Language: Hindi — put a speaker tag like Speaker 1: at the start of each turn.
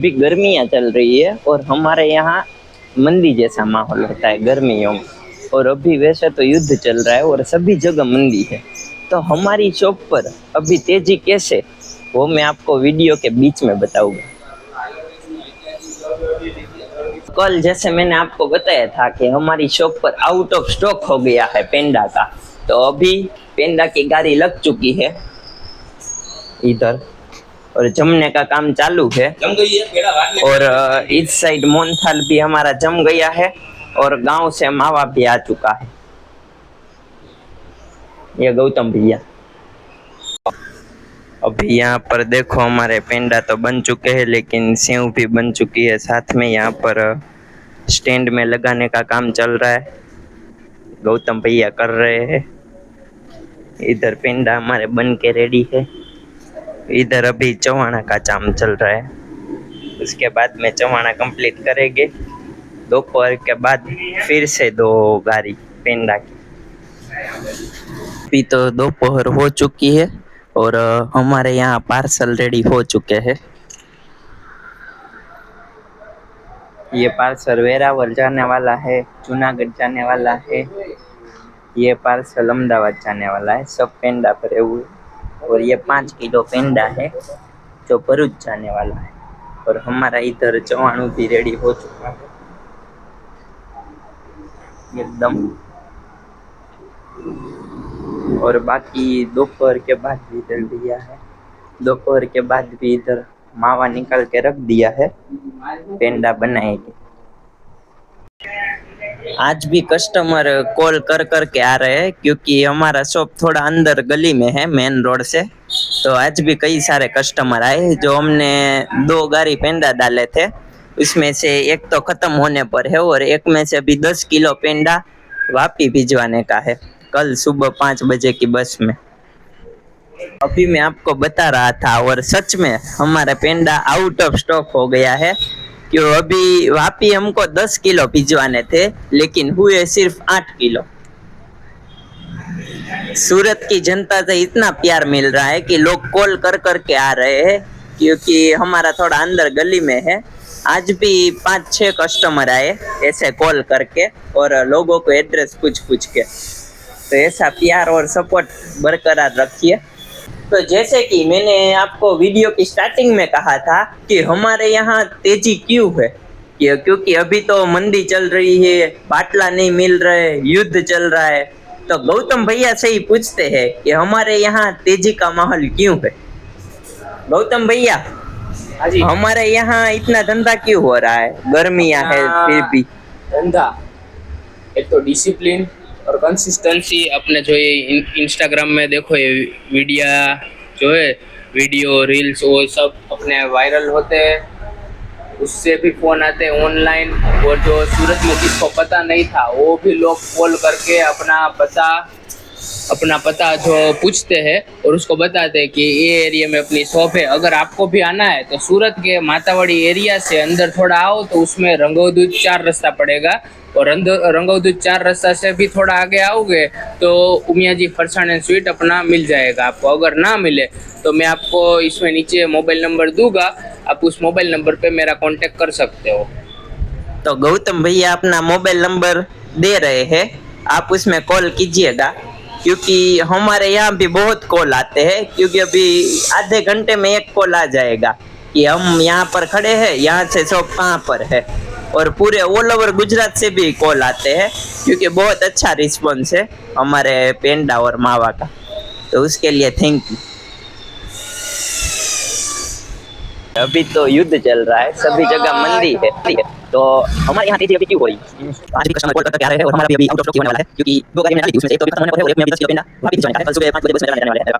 Speaker 1: भी गर्मियाँ चल रही है और हमारे यहाँ मंदी जैसा माहौल होता है गर्मियों में। और अभी वैसे तो युद्ध चल रहा है और सभी जगह मंदी है। तो हमारी शॉप पर अभी तेजी कैसे, वो मैं आपको वीडियो के बीच में बताऊंगा। कल जैसे मैंने आपको बताया था कि हमारी शॉप पर आउट ऑफ स्टॉक हो गया है पेंडा का। तो अभी पेंडा की गाड़ी लग चुकी है इधर और जमने का काम चालू है। जम गई है पेड़ा और इस साइड मोहनथाल भी हमारा जम गया है और गांव से मावा भी आ चुका है। ये गौतम भैया। अभी यहाँ पर देखो हमारे पेंडा तो बन चुके हैं, लेकिन सेव भी बन चुकी है। साथ में यहाँ पर स्टैंड में लगाने का काम चल रहा है, गौतम भैया कर रहे हैं। इधर पेंडा हमारे बन के रेडी है। इधर अभी चवाणा का काम चल रहा है, उसके बाद में चवाणा कंप्लीट करेंगे। दोपहर के बाद फिर से 2 गाड़ी पेंडा की। अभी तो दोपहर हो चुकी है और हमारे यहाँ पार्सल रेडी हो चुके हैं। ये पार्सल वेरावल जाने वाला है, जूनागढ़ जाने वाला है। ये पार्सल अहमदाबाद जाने वाला है। सब पेंडा भरे हुए और ये 5 किलो पेंडा है जो भरूच जाने वाला है। और हमारा इधर चवाणू भी रेडी हो चुका है एकदम। और बाकी दोपहर के बाद भी इधर दिया है, दोपहर के बाद भी इधर मावा निकाल के रख दिया है, पेंडा बनाएंगे। आज भी कस्टमर कॉल कर कर के आ रहे हैं, क्योंकि हमारा शॉप थोड़ा अंदर गली में है मेन रोड से। तो आज भी कई सारे कस्टमर आए। जो हमने 2 गाड़ी पेंडा डाले थे, उसमें से एक तो खत्म होने पर है और एक में से अभी 10 किलो पेंडा वापी भिजवाने का है, कल सुबह 5 बजे की बस में। अभी मैं आपको बता रहा था और सच में हमारा पेंडा आउट ऑफ स्टॉक हो गया है। क्यों अभी वापी हमको 10 किलो भिजवाने थे, लेकिन हुए सिर्फ 8 किलो। सूरत की जनता से इतना प्यार मिल रहा है कि लोग कॉल कर कर के आ रहे हैं, क्योंकि हमारा थोड़ा अंदर गली में है। आज भी 5-6 कस्टमर आए ऐसे कॉल करके और लोगों को एड्रेस पूछ के। तो ऐसा प्यार और सपोर्ट बरकरार रखिए। तो जैसे कि मैंने आपको वीडियो की स्टार्टिंग में कहा था कि हमारे यहाँ तेजी क्यों है, क्योंकि अभी तो मंदी चल रही है, बाटला नहीं मिल रहे, युद्ध चल रहा है। तो गौतम भैया से ही पूछते हैं कि हमारे यहाँ तेजी का माहौल क्यों है। गौतम भैया, हमारे यहाँ इतना धंधा क्यों हो रहा है? गर्मियाँ है फिर भी
Speaker 2: धंधा। एक तो डिसिप्लिन और कंसिस्टेंसी। अपने जो ये इंस्टाग्राम में देखो, ये वीडियो जो है, वीडियो रील्स वो सब अपने वायरल होते हैं, उससे भी फ़ोन आते हैं ऑनलाइन। और जो सूरत में जिसको पता नहीं था, वो भी लोग कॉल करके अपना पता जो पूछते हैं और उसको बताते हैं कि ये एरिया में अपनी शॉप है। अगर आपको भी आना है तो सूरत के मातावाड़ी एरिया से अंदर थोड़ा आओ, तो उसमें रंगोदूत 4 रास्ता पड़ेगा। और रंगोदूत 4 रास्ता से भी थोड़ा आगे आओगे तो उमिया जी फरसाण एंड स्वीट अपना मिल जाएगा आपको। अगर ना मिले तो मैं आपको इसमें नीचे मोबाइल नंबर दूंगा, आप उस मोबाइल नंबर पे मेरा कांटेक्ट कर सकते हो।
Speaker 1: तो गौतम भैया अपना मोबाइल नंबर दे रहे हैं, आप उसमें कॉल कीजिएगा। क्योंकि हमारे यहाँ भी बहुत कॉल आते हैं, क्योंकि अभी आधे घंटे में एक कॉल आ जाएगा कि हम यहाँ पर खड़े हैं, यहाँ से शॉप कहाँ पर है। और पूरे ऑल ओवर गुजरात से भी कॉल आते हैं, क्योंकि बहुत अच्छा रिस्पॉन्स है हमारे पेंडा और मावा का। तो उसके लिए थैंक यू। अभी तो युद्ध चल रहा है, सभी जगह मंदी है। तो हमारे यहाँ तेजी अभी क्यों हो रही है? आज भी कस्टमर कॉल करके आ रहे हैं और हमारा भी अभी आउट ऑफ स्टॉक होने वाला है, क्योंकि 2 गाड़ी में डाली थी, उसमें से एक तो अभी खत्म होने वाला है और एक में 10 किलो पेंडा वापस भिजवाने का है। कल सुबह 5 बजे बस में जाने वाले हैं।